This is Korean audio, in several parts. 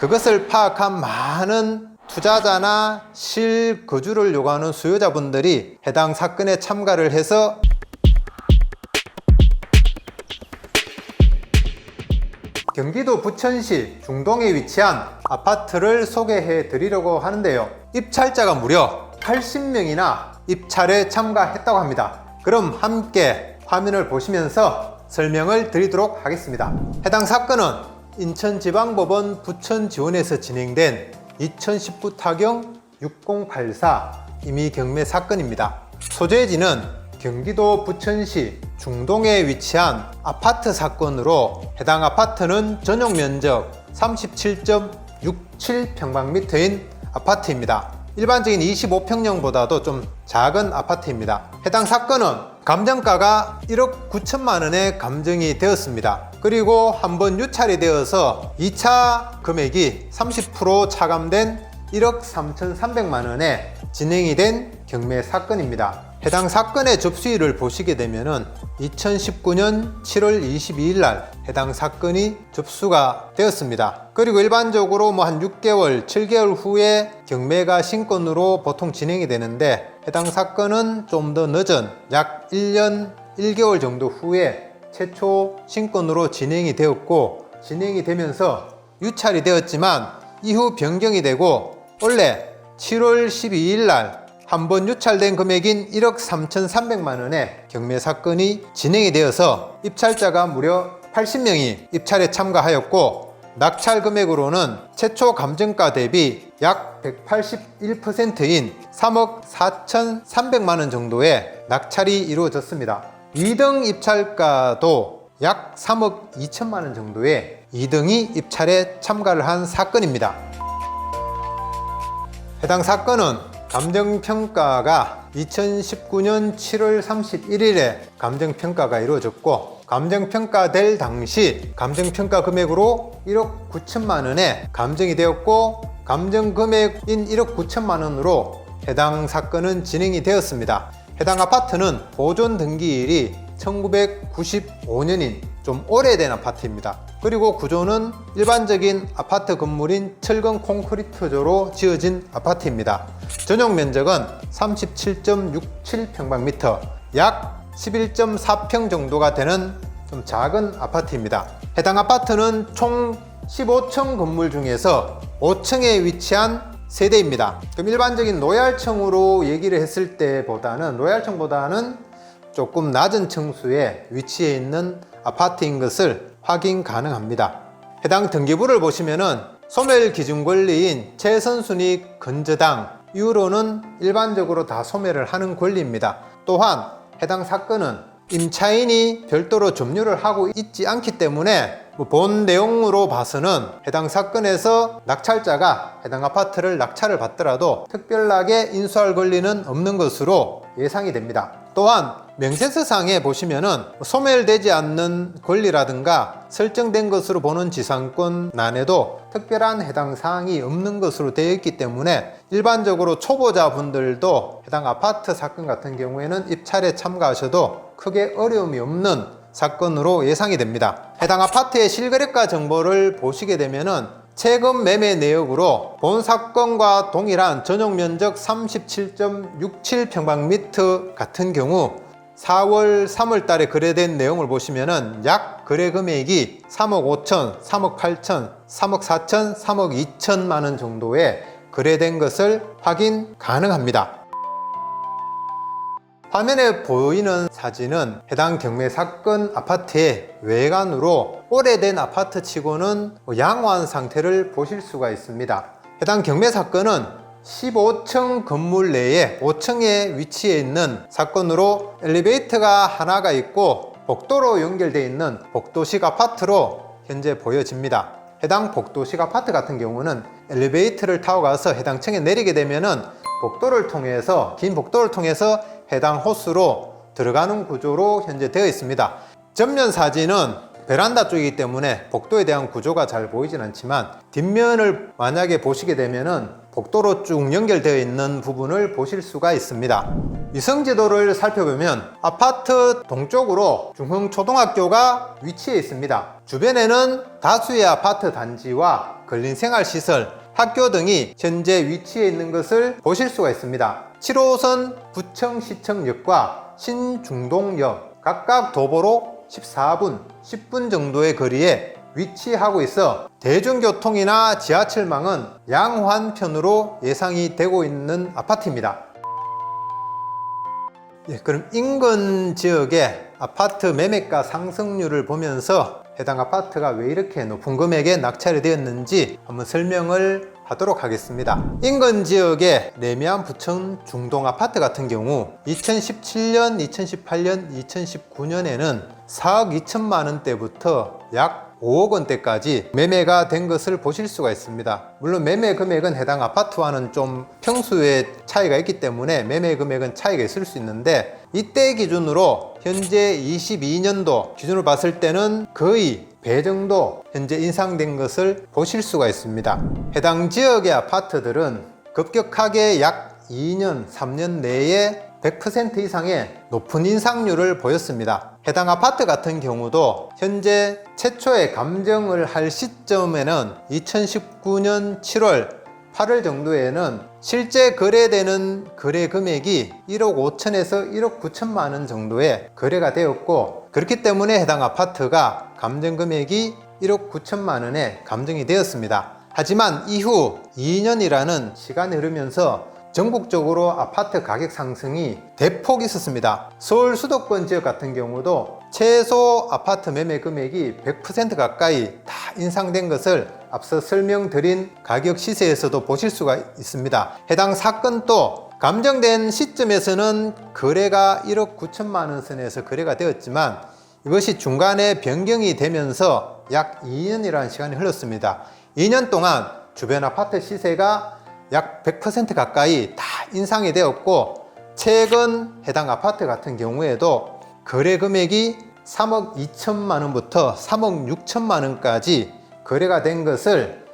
그것을 파악한 많은 투자자나 실거주를 요구하는 수요자분들이 해당 사건에 참가를 해서 경기도 부천시 중동에 위치한 아파트를 소개해 드리려고 하는데요. 입찰자가 무려 80명이나 입찰에 참가했다고 합니다. 그럼 함께 화면을 보시면서 설명을 드리도록 하겠습니다. 해당 사건은 인천지방법원 부천지원에서 진행된 2019 타경 6084 임의경매 사건입니다. 소재지는 평기도 부천시 중동에 위치한 아파트 사건으로 해당 아파트는 전용 면적 37.67평방미터인 아파트입니다. 일반적인 25평형보다도 좀 작은 아파트입니다. 해당 사건은 감정가가 1억 9천만 원에 감정이 되었습니다. 그리고 한번 유찰이 되어서 2차 금액이 30% 차감된 1억 3,300만 원에 진행이 된 경매 사건입니다. 해당 사건의 접수일을 보시게 되면은 2019년 7월 22일 날 해당 사건이 접수가 되었습니다. 그리고 일반적으로 한 6개월, 7개월 후에 경매가 신건으로 보통 진행이 되는데 해당 사건은 좀 더 늦은 약 1년 1개월 정도 후에 최초 신건으로 진행이 되었고, 진행이 되면서 유찰이 되었지만 이후 변경이 되고 원래 7월 12일 날 한번 유찰된 금액인 1억 3,300만 원의 경매 사건이 진행이 되어서 입찰자가 무려 80명이 입찰에 참가하였고, 낙찰 금액으로는 최초 감정가 대비 약 181%인 3억 4,300만 원 정도의 낙찰이 이루어졌습니다. 2등 입찰가도 약 3억 2천만 원 정도의 2등이 입찰에 참가를 한 사건입니다. 해당 사건은 감정평가가 2019년 7월 31일에 감정평가가 이루어졌고, 감정평가될 당시 감정평가 금액으로 1억 9천만 원에 감정이 되었고, 감정금액인 1억 9천만 원으로 해당 사건은 진행이 되었습니다. 해당 아파트는 보존 등기일이 1995년인 좀 오래된 아파트입니다. 그리고 구조는 일반적인 아파트 건물인 철근 콘크리트조로 지어진 아파트입니다. 전용 면적은 37.67평방미터, 약 11.4평 정도가 되는 좀 작은 아파트입니다. 해당 아파트는 총 15층 건물 중에서 5층에 위치한 세대입니다. 그럼 일반적인 노얄층으로 얘기를 했을 때보다는, 노얄층보다는 조금 낮은 층수에 위치해 있는 아파트인 것을 확인 가능합니다. 해당 등기부를 보시면은 소멸 기준 권리인 최선순위 건저당 이후로는 일반적으로 다 소멸을 하는 권리입니다. 또한 해당 사건은 임차인이 별도로 점유를 하고 있지 않기 때문에 본 내용으로 봐서는 해당 사건에서 낙찰자가 해당 아파트를 낙찰을 받더라도 특별하게 인수할 권리는 없는 것으로 예상이 됩니다. 또한 명세서상에 보시면은 소멸되지 않는 권리라든가 설정된 것으로 보는 지상권란에도 특별한 해당 사항이 없는 것으로 되어 있기 때문에 일반적으로 초보자분들도 해당 아파트 사건 같은 경우에는 입찰에 참가하셔도 크게 어려움이 없는 사건으로 예상이 됩니다. 해당 아파트의 실거래가 정보를 보시게 되면은 최근 매매 내역으로 본 사건과 동일한 전용 면적 37.67평방미터 같은 경우 4월, 3월 달에 거래된 내용을 보시면은 약 거래 금액이 3억 5천, 3억 8천, 3억 4천, 3억 2천만 원 정도에 거래된 것을 확인 가능합니다. 화면에 보이는 사진은 해당 경매 사건 아파트의 외관으로 오래된 아파트 치고는 양호한 상태를 보실 수가 있습니다. 해당 경매 사건은 15층 건물 내에 5층에 위치해 있는 사건으로 엘리베이터가 하나가 있고 복도로 연결되어 있는 복도식 아파트로 현재 보여집니다. 해당 복도식 아파트 같은 경우는 엘리베이터를 타고 가서 해당 층에 내리게 되면은 복도를 통해서, 긴 복도를 통해서 해당 호수로 들어가는 구조로 현재 되어 있습니다. 전면 사진은 베란다 쪽이기 때문에 복도에 대한 구조가 잘 보이진 않지만 뒷면을 만약에 보시게 되면은 복도로 쭉 연결되어 있는 부분을 보실 수가 있습니다. 위성지도를 살펴보면 아파트 동쪽으로 중흥초등학교가 위치해 있습니다. 주변에는 다수의 아파트 단지와 근린 생활시설, 학교 등이 현재 위치해 있는 것을 보실 수가 있습니다. 7호선 부청시청역과 신중동역 각각 도보로 14분, 10분 정도의 거리에 위치하고 있어 대중교통이나 지하철망은 양환편으로 예상이 되고 있는 아파트입니다. 그럼 인근 지역의 아파트 매매가 상승률을 보면서 해당 아파트가 왜 이렇게 높은 금액에 낙찰이 되었는지 한번 설명을 하도록 하겠습니다. 인근 지역의 레미안 부천 중동 아파트 같은 경우 2017년, 2018년, 2019년에는 4억 2천만 원대부터 약 5억 원대까지 매매가 된 것을 보실 수가 있습니다. 물론 매매 금액은 해당 아파트와는 좀 평수의 차이가 있기 때문에 매매 금액은 차이가 있을 수 있는데, 이때 기준으로 현재 22년도 기준으로 봤을 때는 거의 배 정도 현재 인상된 것을 보실 수가 있습니다. 해당 지역의 아파트들은 급격하게 약 2년, 3년 내에 100% 이상의 높은 인상률을 보였습니다. 해당 아파트 같은 경우도 현재 최초의 감정을 할 시점에는 2019년 7월, 8월 정도에는 실제 거래되는 거래 금액이 1억 5천에서 1억 9천만 원 정도의 거래가 되었고, 그렇기 때문에 해당 아파트가 감정 금액이 1억 9천만 원에 감정이 되었습니다. 하지만 이후 2년이라는 시간이 흐르면서 전국적으로 아파트 가격 상승이 대폭 있었습니다. 서울 수도권 지역 같은 경우도 최소 아파트 매매 금액이 100% 가까이 다 인상된 것을 앞서 설명드린 가격 시세에서도 보실 수가 있습니다. 해당 사건도 감정된 시점에서는 거래가 1억 9천만 원 선에서 거래가 되었지만, 이것이 중간에 변경이 되면서 약 2년이라는 시간이 흘렀습니다. 2년 동안 주변 아파트 시세가 약 100% 가까이 다 인상이 되었고, 최근 해당 아파트 같은 경우에도 거래 금액이 3억 2천만 원부터 3억 6천만 원까지 거래가 된 것을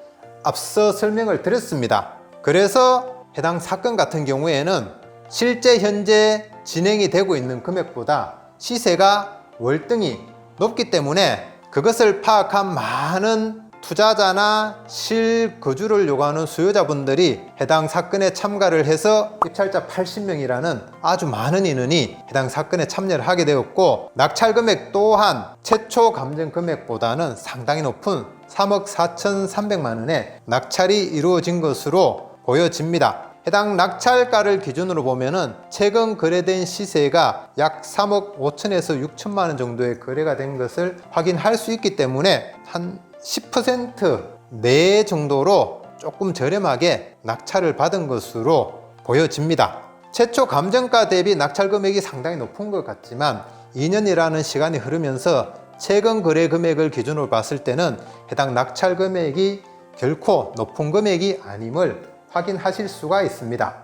앞서 설명을 드렸습니다. 그래서 해당 사건 같은 경우에는 실제 현재 진행이 되고 있는 금액보다 시세가 월등히 높기 때문에 그것을 파악한 많은 투자자나 실거주를 요구하는 수요자분들이 해당 사건에 참가를 해서 입찰자 80명이라는 아주 많은 인원이 해당 사건에 참여를 하게 되었고, 낙찰 금액 또한 최초 감정 금액보다는 상당히 높은 3억 4,300만 원의 낙찰이 이루어진 것으로 보여집니다. 해당 낙찰가를 기준으로 보면은 최근 거래된 시세가 약 3억 5천에서 6천만 원 정도의 거래가 된 것을 확인할 수 있기 때문에 한 10% 내 정도로 조금 저렴하게 낙찰을 받은 것으로 보여집니다. 최초 감정가 대비 낙찰 금액이 상당히 높은 것 같지만 2년이라는 시간이 흐르면서 최근 거래 금액을 기준으로 봤을 때는 해당 낙찰 금액이 결코 높은 금액이 아님을 확인하실 수가 있습니다.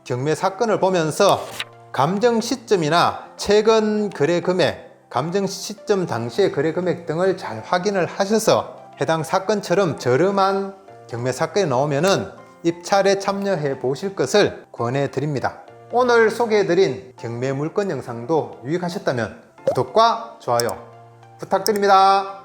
경매 사건을 보면서 감정 시점이나 최근 거래 금액, 감정 시점 당시의 거래 금액 등을 잘 확인을 하셔서 해당 사건처럼 저렴한 경매 사건이 나오면은 입찰에 참여해 보실 것을 권해 드립니다. 오늘 소개해드린 경매 물건 영상도 유익하셨다면 구독과 좋아요 부탁드립니다.